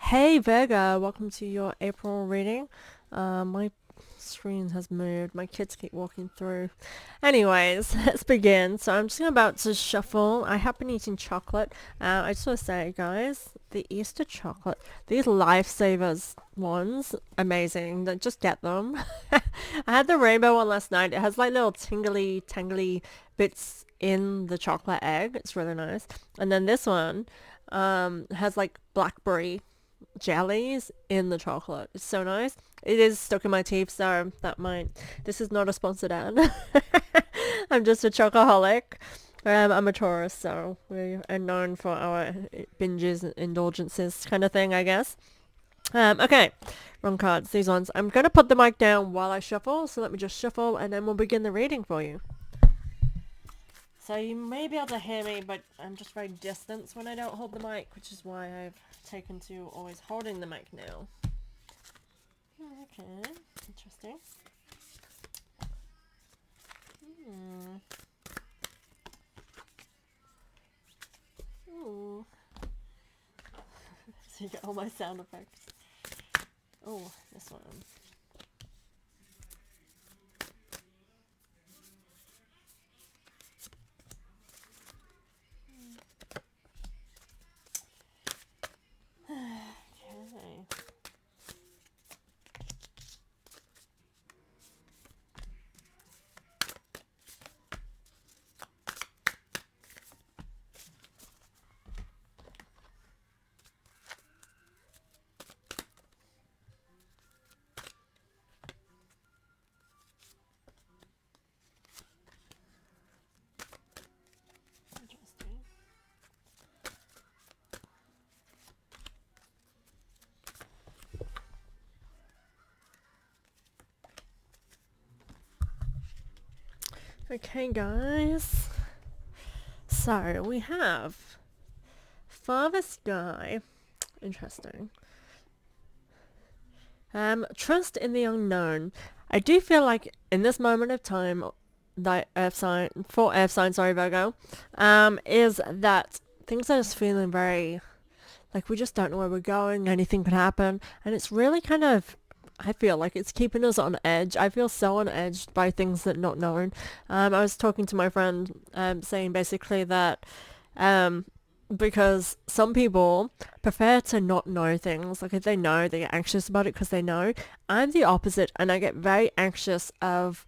Hey Virgo, welcome to your April reading. My screen has moved. My kids keep walking through. Anyways, let's begin. So I'm just about to shuffle. I have been eating chocolate. I just want to say, guys, the Easter chocolate, these lifesavers ones, amazing. Just get them. I had the rainbow one last night. It has like little tingly, tangly bits in the chocolate egg. It's really nice. And then this one has like blackberry jellies in the chocolate. It's so nice. It is stuck in my teeth, so that might... This is not a sponsored ad. I'm just a chocoholic. I'm a Taurus, so we are known for our binges and indulgences kind of thing, I guess. Okay. Wrong cards. These ones. I'm going to put the mic down while I shuffle, so let me just shuffle and then we'll begin the reading for you. So you may be able to hear me, but I'm just very distant when I don't hold the mic, which is why I've taken to always holding the mic now. Okay, interesting. Ooh. So you get all my sound effects. Oh, this one. Okay, guys. So, we have Father Sky. Interesting. Trust in the unknown. I do feel like in this moment of time, the Earth sign, for Earth sign, sorry, Virgo, is that things are just feeling very, like we just don't know where we're going, anything could happen, and it's really kind of, I feel like it's keeping us on edge. I feel so on edge by things that not known. I was talking to my friend, saying basically that, because some people prefer to not know things. Like if they know, they get anxious about it because they know. I'm the opposite, and I get very anxious of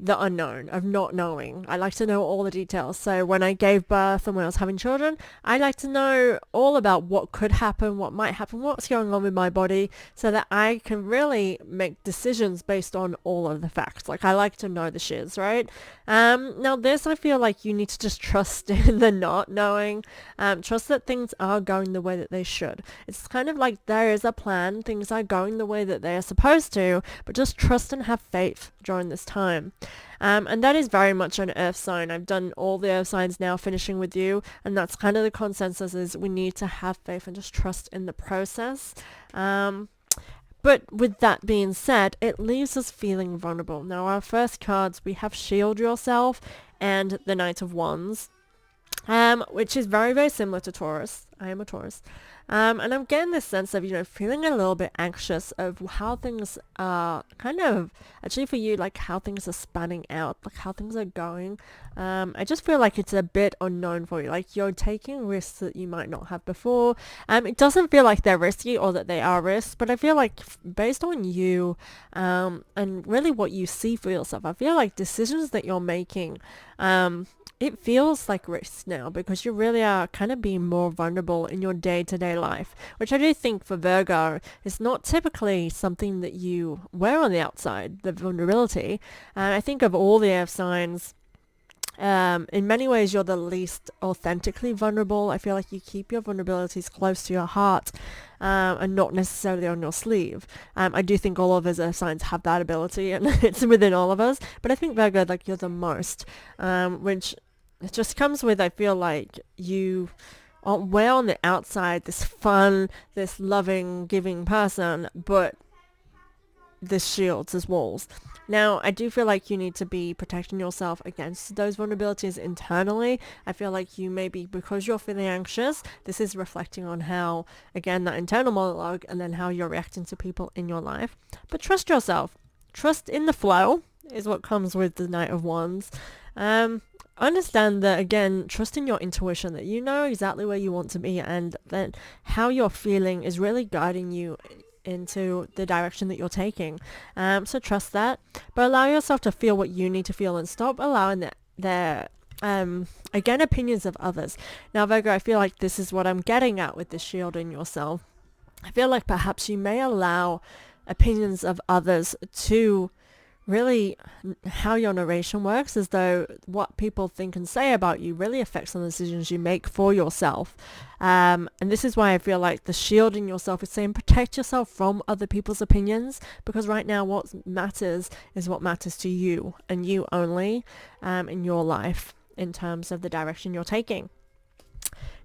the unknown, of not knowing. I like to know all the details. So when I gave birth and when I was having children, I like to know all about what could happen, what might happen, what's going on with my body, so that I can really make decisions based on all of the facts. Like I like to know the shiz, right? Now this, I feel like you need to just trust in the not knowing. Trust that things are going the way that they should. It's kind of like there is a plan, things are going the way that they are supposed to, but just trust and have faith during this time. And that is very much an earth sign. I've done all the earth signs now, finishing with you, and that's kind of the consensus, is we need to have faith and just trust in the process. But with that being said, it leaves us feeling vulnerable. Now our first cards, we have Shield Yourself and the Knight of Wands, which is very, very similar to Taurus. I am a Taurus. And I'm getting this sense of, feeling a little bit anxious of how things are kind of, actually for you, like how things are spanning out, like how things are going. I just feel like it's a bit unknown for you. Like you're taking risks that you might not have before. It doesn't feel like they're risky or that they are risks, but I feel like based on you, and really what you see for yourself, I feel like decisions that you're making, it feels like risk now because you really are kind of being more vulnerable in your day-to-day life, which I do think for Virgo is not typically something that you wear on the outside, the vulnerability. I think of all the earth signs, in many ways you're the least authentically vulnerable. I feel like you keep your vulnerabilities close to your heart, and not necessarily on your sleeve. I do think all of us earth signs have that ability, and it's within all of us, but I think Virgo, like you're the most, which it just comes with, I feel like you are well on the outside, this fun, this loving, giving person, but this shields, as walls. Now, I do feel like you need to be protecting yourself against those vulnerabilities internally. I feel like you maybe, because you're feeling anxious, this is reflecting on how, again, that internal monologue, and then how you're reacting to people in your life. But trust yourself. Trust in the flow is what comes with the Knight of Wands. Understand that, again, trust in your intuition, that you know exactly where you want to be, and that how you're feeling is really guiding you into the direction that you're taking. So trust that, but allow yourself to feel what you need to feel, and stop allowing their again, opinions of others. Now, Virgo, I feel like this is what I'm getting at with this shield in yourself. I feel like perhaps you may allow opinions of others to really, how your narration works, as though what people think and say about you really affects on the decisions you make for yourself. And this is why I feel like the shield in yourself is saying protect yourself from other people's opinions, because right now what matters is what matters to you, and you only, in your life, in terms of the direction you're taking.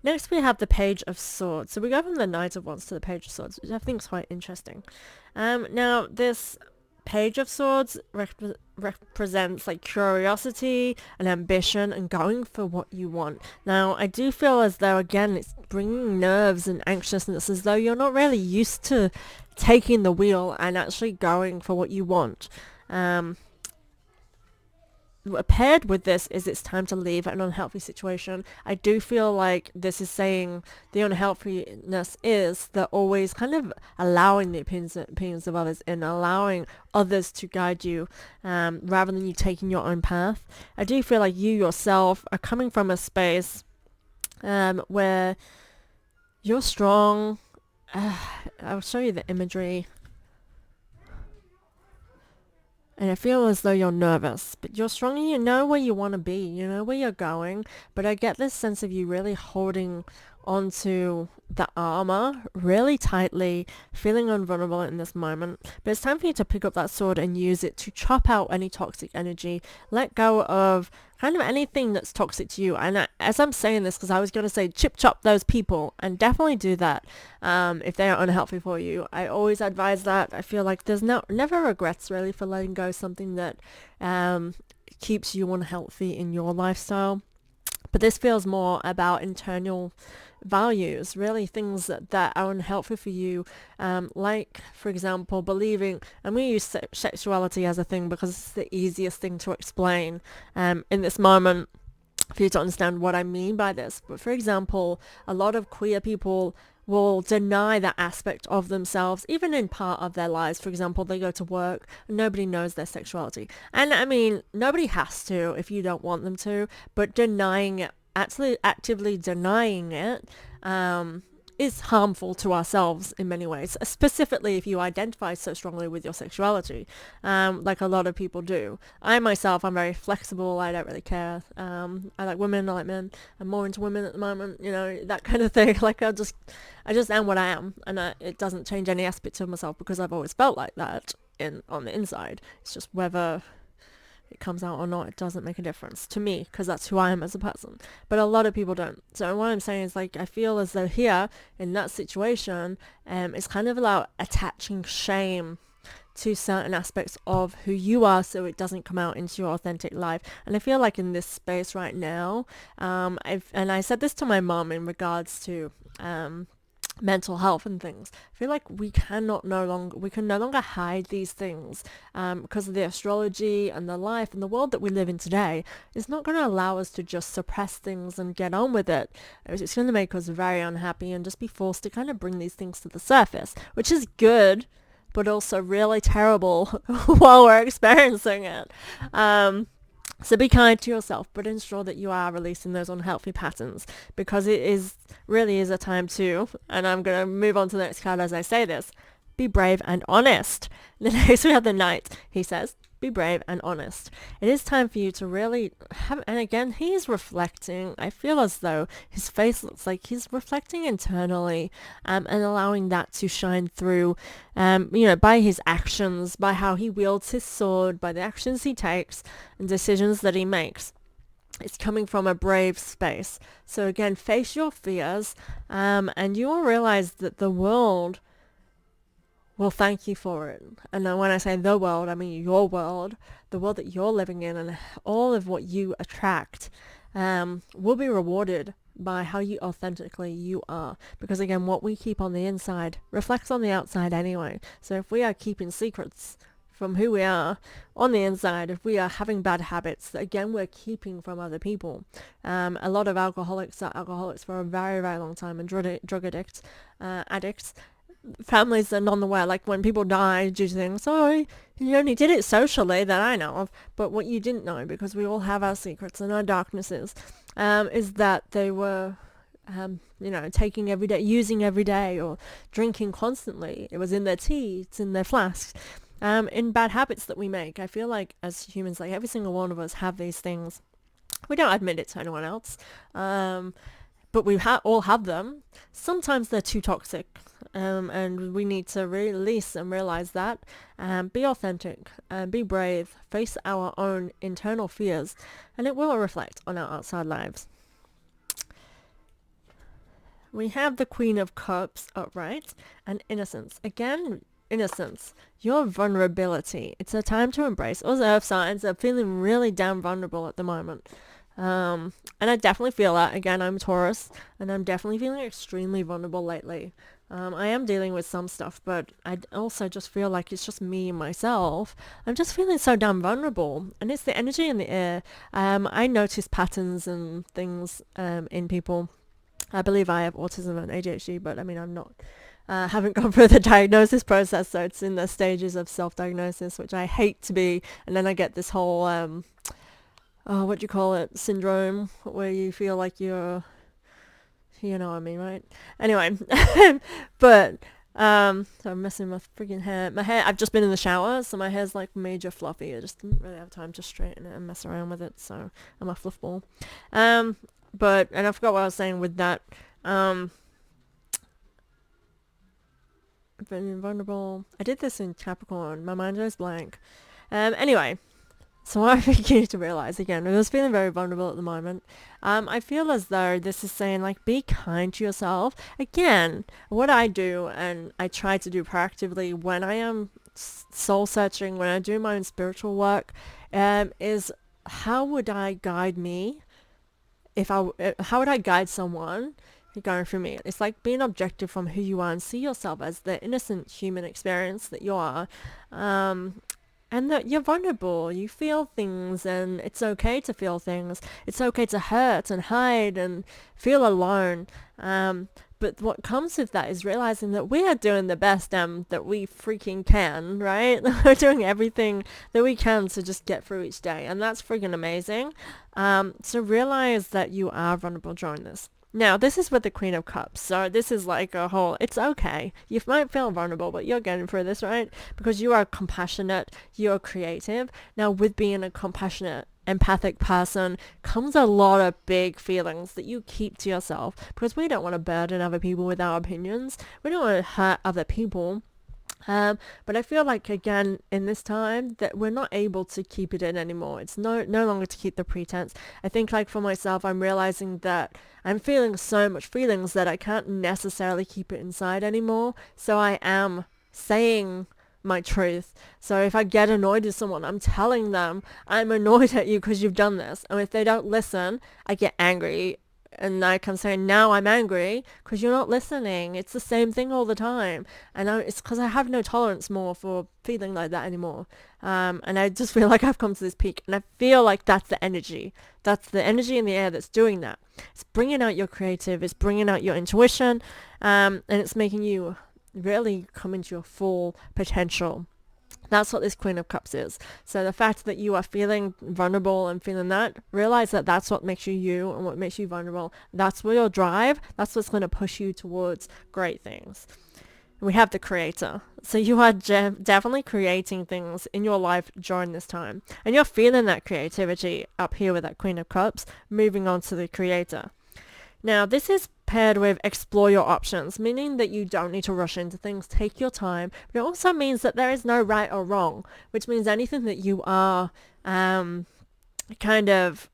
Next, we have the Page of Swords. So we go from the Knight of Wands to the Page of Swords, which I think is quite interesting. Now, this Page of Swords represents like curiosity and ambition and going for what you want. Now, I do feel as though, again, it's bringing nerves and anxiousness, as though you're not really used to taking the wheel and actually going for what you want. Paired with this is it's time to leave an unhealthy situation. I do feel like this is saying the unhealthiness is that always kind of allowing the opinions of others and allowing others to guide you, rather than you taking your own path. I do feel like you yourself are coming from a space where you're strong. I'll show you the imagery. And I feel as though you're nervous, but you're strong and you know where you want to be, you know where you're going. But I get this sense of you really holding onto the armor really tightly, feeling invulnerable in this moment. But it's time for you to pick up that sword and use it to chop out any toxic energy. Let go of kind of anything that's toxic to you. And as I'm saying this, because I was going to say chop those people, and definitely do that if they are unhealthy for you. I always advise that. I feel like there's never regrets really for letting go of something that keeps you unhealthy in your lifestyle. But this feels more about internal values, really things that are unhelpful for you, like, for example, believing, and we use sexuality as a thing because it's the easiest thing to explain in this moment for you to understand what I mean by this. But for example, a lot of queer people will deny that aspect of themselves, even in part of their lives. For example, they go to work and nobody knows their sexuality. And I mean, nobody has to if you don't want them to, but denying it, actually actively denying it, is harmful to ourselves in many ways, specifically if you identify so strongly with your sexuality, like a lot of people do. I myself, I'm very flexible. I don't really care. I like women, I like men. I'm more into women at the moment, you know, that kind of thing. Like I just am what I am, and it doesn't change any aspect of myself because I've always felt like that on the inside. It's just whether it comes out or not, it doesn't make a difference to me, because that's who I am as a person. But a lot of people don't. So what I'm saying is, like, I feel as though here in that situation, it's kind of about attaching shame to certain aspects of who you are, so it doesn't come out into your authentic life. And I feel like in this space right now, and I said this to my mom in regards to mental health and things. I feel like we can no longer hide these things, because of the astrology and the life and the world that we live in today is not going to allow us to just suppress things and get on with it. It's going to make us very unhappy and just be forced to kind of bring these things to the surface, which is good, but also really terrible while we're experiencing it. So be kind to yourself, but ensure that you are releasing those unhealthy patterns, because it really is a time to, and I'm going to move on to the next card as I say this, be brave and honest. The next we have the Knight. He says, be brave and honest. It is time for you to really have, and again, he's reflecting. I feel as though his face looks like he's reflecting internally, and allowing that to shine through, by his actions, by how he wields his sword, by the actions he takes and decisions that he makes. It's coming from a brave space. So again, face your fears, and you will realize that the world will thank you for it. And then when I say the world, I mean your world, the world that you're living in, and all of what you attract will be rewarded by how you authentically you are. Because again, what we keep on the inside reflects on the outside anyway. So if we are keeping secrets from who we are on the inside, if we are having bad habits that again we're keeping from other people. A lot of alcoholics are alcoholics for a very, very long time, and drug addicts, families are non-aware. Like when people die due to things, oh, you only did it socially that I know of. But what you didn't know, because we all have our secrets and our darknesses, is that they were taking every day, using every day, or drinking constantly. It was in their tea, it's in their flasks. In bad habits that we make. I feel like as humans, like every single one of us have these things. We don't admit it to anyone else, but we all have them. Sometimes they're too toxic, and we need to release and realize that. Be authentic, be brave, face our own internal fears, and it will reflect on our outside lives. We have the Queen of Cups upright, and innocence. Again, innocence, your vulnerability. It's a time to embrace. All the earth signs are feeling really damn vulnerable at the moment. And I definitely feel that. Again, I'm Taurus, and I'm definitely feeling extremely vulnerable lately. I am dealing with some stuff, but I also just feel like it's just me and myself. I'm just feeling so damn vulnerable, and it's the energy in the air. I notice patterns and things in people. I believe I have autism and ADHD, but I mean, I'm not. Haven't gone through the diagnosis process, so it's in the stages of self-diagnosis, which I hate to be. And then I get this whole, what do you call it, syndrome, where you feel like you know what I mean, right? Anyway, but, so I'm messing with freaking hair. My hair, I've just been in the shower, so my hair's like major fluffy. I just didn't really have time to straighten it and mess around with it, so I'm a fluff ball. And I forgot what I was saying with that. Been invulnerable. I did this in Capricorn. My mind goes blank. Anyway, so what I begin to realize again, I was feeling very vulnerable at the moment. I feel as though this is saying like, be kind to yourself. Again, what I do, and I try to do proactively when I am soul searching, when I do my own spiritual work, is how would I guide me? How would I guide someone going through me? It's like being objective from who you are and see yourself as the innocent human experience that you are, and that you're vulnerable. You feel things, and it's okay to feel things. It's okay to hurt and hide and feel alone. But what comes with that is realizing that we are doing the best that we freaking can, right? We're doing everything that we can to just get through each day, and that's freaking amazing. So realize that you are vulnerable during this. Now, this is with the Queen of Cups, so this is like a whole, it's okay. You might feel vulnerable, but you're getting through this, right? Because you are compassionate, you're creative. Now, with being a compassionate, empathic person comes a lot of big feelings that you keep to yourself, because we don't want to burden other people with our opinions. We don't want to hurt other people. But I feel like, again, in this time, that we're not able to keep it in anymore. It's no longer to keep the pretense. I think, like, for myself, I'm realizing that I'm feeling so much feelings that I can't necessarily keep it inside anymore. So I am saying my truth. So if I get annoyed with someone, I'm telling them, I'm annoyed at you because you've done this. And if they don't listen, I get angry. And like I'm saying, now I'm angry because you're not listening. It's the same thing all the time. And it's because I have no tolerance more for feeling like that anymore. And I just feel like I've come to this peak. And I feel like that's the energy. That's the energy in the air that's doing that. It's bringing out your creative. It's bringing out your intuition. And it's making you really come into your full potential. That's what this Queen of Cups is. So the fact that you are feeling vulnerable and feeling that, realize that that's what makes you you and what makes you vulnerable. That's where your drive, that's what's going to push you towards great things. We have the Creator. So you are definitely creating things in your life during this time. And you're feeling that creativity up here with that Queen of Cups, moving on to the Creator. Now, this is paired with explore your options, meaning that you don't need to rush into things, take your time. But it also means that there is no right or wrong, which means anything that you are kind of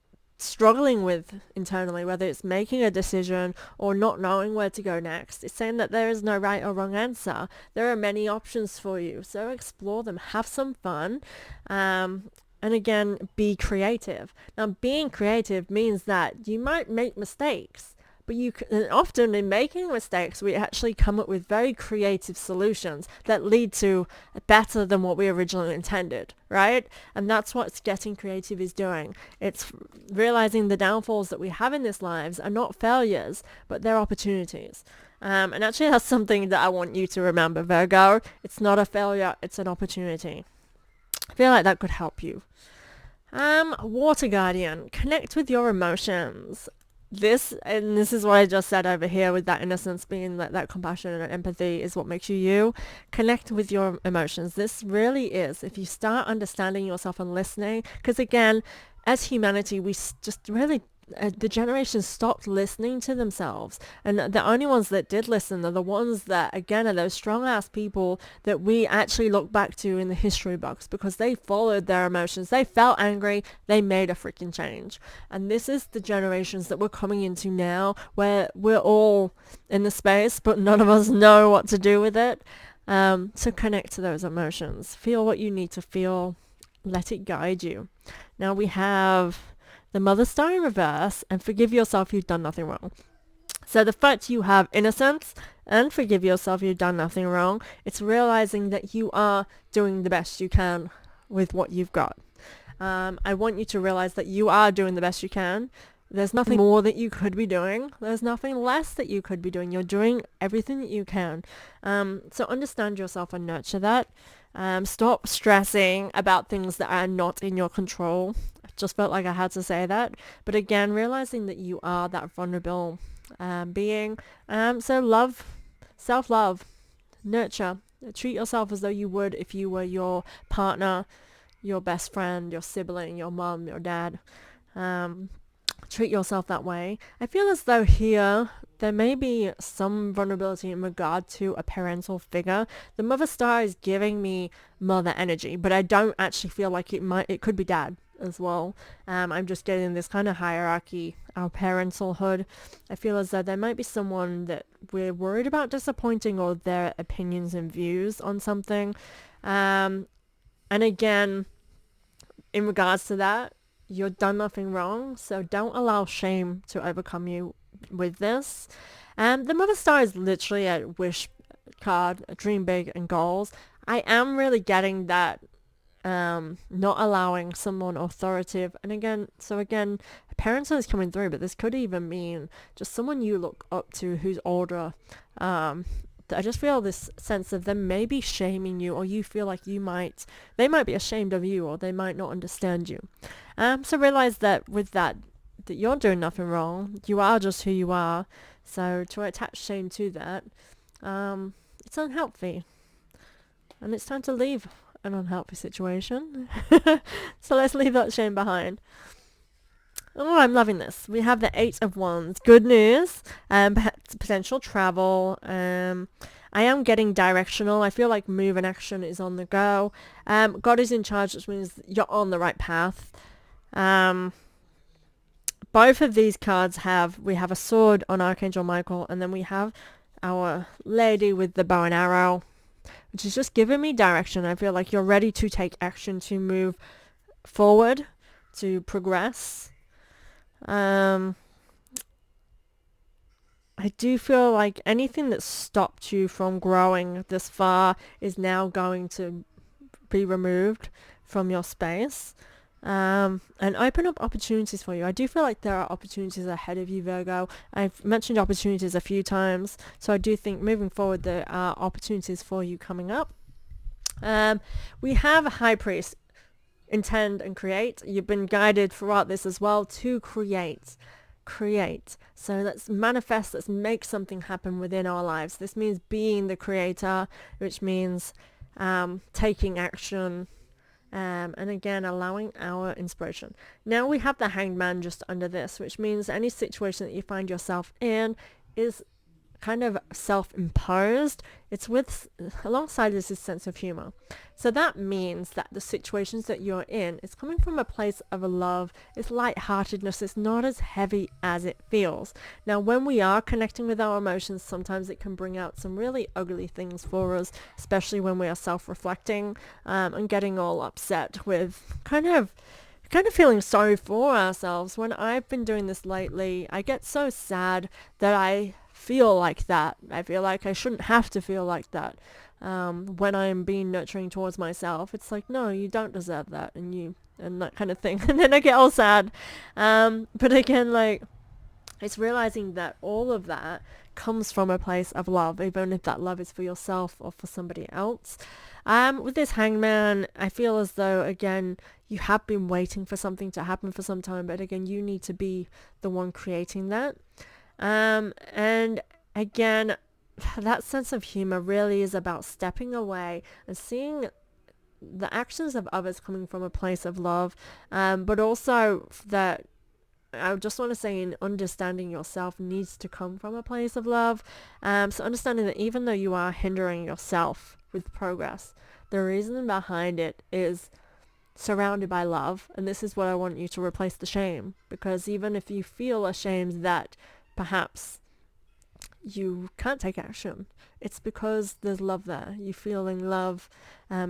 struggling with internally, whether it's making a decision or not knowing where to go next. It's saying that there is no right or wrong answer. There are many options for you, so explore them, have some fun, and again, be creative. Now, being creative means that you might make mistakes, but often in making mistakes, we actually come up with very creative solutions that lead to better than what we originally intended, right? And that's what getting creative is doing. It's realizing the downfalls that we have in this lives are not failures, but they're opportunities. And actually, that's something that I want you to remember, Virgo. It's not a failure, it's an opportunity. I feel like that could help you. Water Guardian, connect with your emotions. This is what I just said over here with that innocence being that compassion and empathy is what makes you you. Connect with your emotions. This really is, if you start understanding yourself and listening, because again, as humanity, we just really, the generations stopped listening to themselves, and the only ones that did listen are the ones that, again, are those strong ass people that we actually look back to in the history books, because they followed their emotions. They felt angry, they made a freaking change. And this is the generations that we're coming into now, where we're all in the space but none of us know what to do with it. So connect to those emotions, feel what you need to feel, let it guide you. Now we have the Mother Star in reverse, and forgive yourself, you've done nothing wrong. So the fact you have innocence and forgive yourself, you've done nothing wrong, it's realizing that you are doing the best you can with what you've got. I want you to realize that you are doing the best you can. There's nothing more that you could be doing. There's nothing less that you could be doing. You're doing everything that you can. So understand yourself and nurture that. Stop stressing about things that are not in your control. Just felt like I had to say that. But again, realizing that you are that vulnerable being. So love, self-love, nurture. Treat yourself as though you would if you were your partner, your best friend, your sibling, your mom, your dad. Treat yourself that way. I feel as though here there may be some vulnerability in regard to a parental figure. The Mother Star is giving me mother energy, but I don't actually feel like it could be dad as well. I'm just getting this kind of hierarchy, our parentalhood. I feel as though there might be someone that we're worried about disappointing, or their opinions and views on something. And again, in regards to that, you've done nothing wrong, so don't allow shame to overcome you with this. The Mother Star is literally a wish card, a dream big and goals. I am really getting that not allowing someone authoritative, and again, parents is coming through, but this could even mean just someone you look up to who's older. I just feel this sense of them maybe shaming you, or you feel like they might be ashamed of you, or they might not understand you. So realize that with that you're doing nothing wrong. You are just who you are. So to attach shame to that, it's unhealthy. And it's time to leave an unhealthy situation. So let's leave that shame behind. Oh, I'm loving this. We have the 8 of Wands. Good news. Potential travel. I am getting directional. I feel like move and action is on the go. God is in charge, which means you're on the right path. Both of these cards we have a sword on Archangel Michael, and then we have our lady with the bow and arrow, which is just giving me direction. I feel like you're ready to take action, to move forward, to progress. I do feel like anything that stopped you from growing this far is now going to be removed from your space, and open up opportunities for you. I do feel like there are opportunities ahead of you, Virgo. I've mentioned opportunities a few times, so I do think moving forward there are opportunities for you coming up. We have a High Priest. Intend and create. You've been guided throughout this as well to create. So let's manifest, let's make something happen within our lives. This means being the creator, which means taking action, and again allowing our inspiration. Now we have the Hanged Man just under this, which means any situation that you find yourself in is kind of self-imposed. It's with, alongside this sense of humor. So that means that the situations that you're in, it's coming from a place of love, it's lightheartedness, it's not as heavy as it feels. Now, when we are connecting with our emotions, sometimes it can bring out some really ugly things for us, especially when we are self-reflecting, and getting all upset with kind of feeling sorry for ourselves. When I've been doing this lately, I get so sad that I feel like that. I feel like I shouldn't have to feel like that. When I'm being nurturing towards myself, it's like, no, you don't deserve that, and that kind of thing. And then I get all sad. But again, like, it's realizing that all of that comes from a place of love, even if that love is for yourself or for somebody else. With this hangman, I feel as though, again, you have been waiting for something to happen for some time, but again, you need to be the one creating that. And again, that sense of humor really is about stepping away and seeing the actions of others coming from a place of love, but also that I just want to say, in understanding yourself needs to come from a place of love. So understanding that even though you are hindering yourself with progress, the reason behind it is surrounded by love. And this is what I want you to replace the shame, because even if you feel ashamed that perhaps you can't take action, it's because there's love there. You're feeling love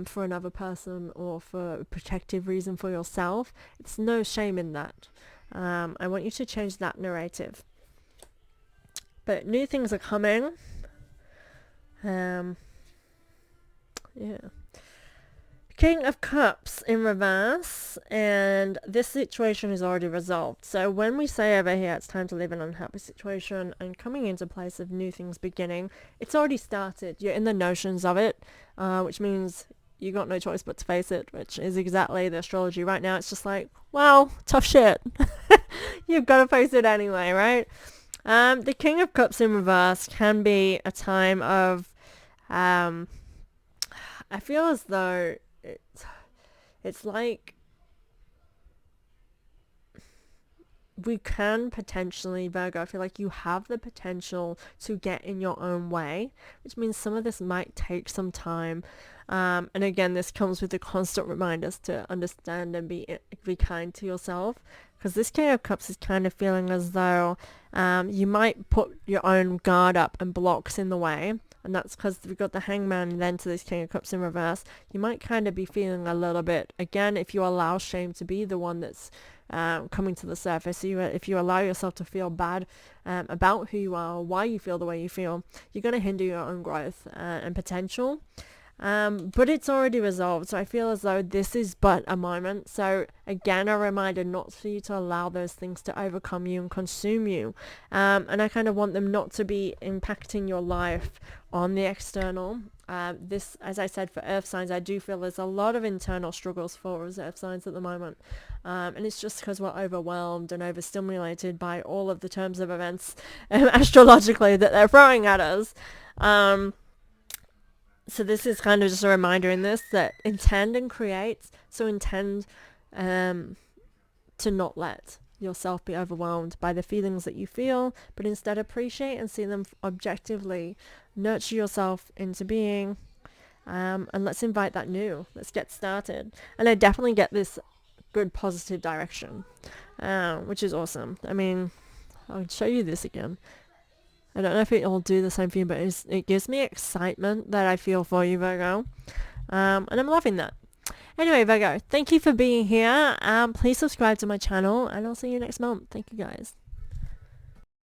for another person or for a protective reason for yourself. It's no shame in that. I want you to change that narrative. But new things are coming. Yeah. King of Cups in reverse, and this situation is already resolved. So when we say over here it's time to leave an unhappy situation and coming into place of new things beginning, it's already started. You're in the notions of it, which means you got no choice but to face it, which is exactly the astrology right now. It's just like, well, tough shit. You've got to face it anyway, right? The King of Cups in reverse can be a time of, I feel as though it's like we can potentially, Virgo, I feel like you have the potential to get in your own way, which means some of this might take some time. And again, this comes with the constant reminders to understand and be kind to yourself, because this King of Cups is kind of feeling as though you might put your own guard up and blocks in the way. And that's because we've got the Hangman then to this King of Cups in reverse. You might kind of be feeling a little bit, again, if you allow shame to be the one that's coming to the surface, if you allow yourself to feel bad about who you are, why you feel the way you feel, you're going to hinder your own growth and potential. But it's already resolved, so I feel as though this is but a moment. So again, a reminder not for you to allow those things to overcome you and consume you. And I kind of want them not to be impacting your life on the external. This, as I said, for earth signs, I do feel there's a lot of internal struggles for us earth signs at the moment. And it's just because we're overwhelmed and overstimulated by all of the terms of events astrologically that they're throwing at us. So this is kind of just a reminder in this that intend and create. So intend to not let yourself be overwhelmed by the feelings that you feel, but instead appreciate and see them objectively. Nurture yourself into being, and let's invite that new. Let's get started. And I definitely get this good positive direction, which is awesome. I mean, I'll show you this again. I don't know if it'll do the same for you, but it gives me excitement that I feel for you, Virgo. And I'm loving that. Anyway, Virgo, thank you for being here. Please subscribe to my channel, and I'll see you next month. Thank you, guys.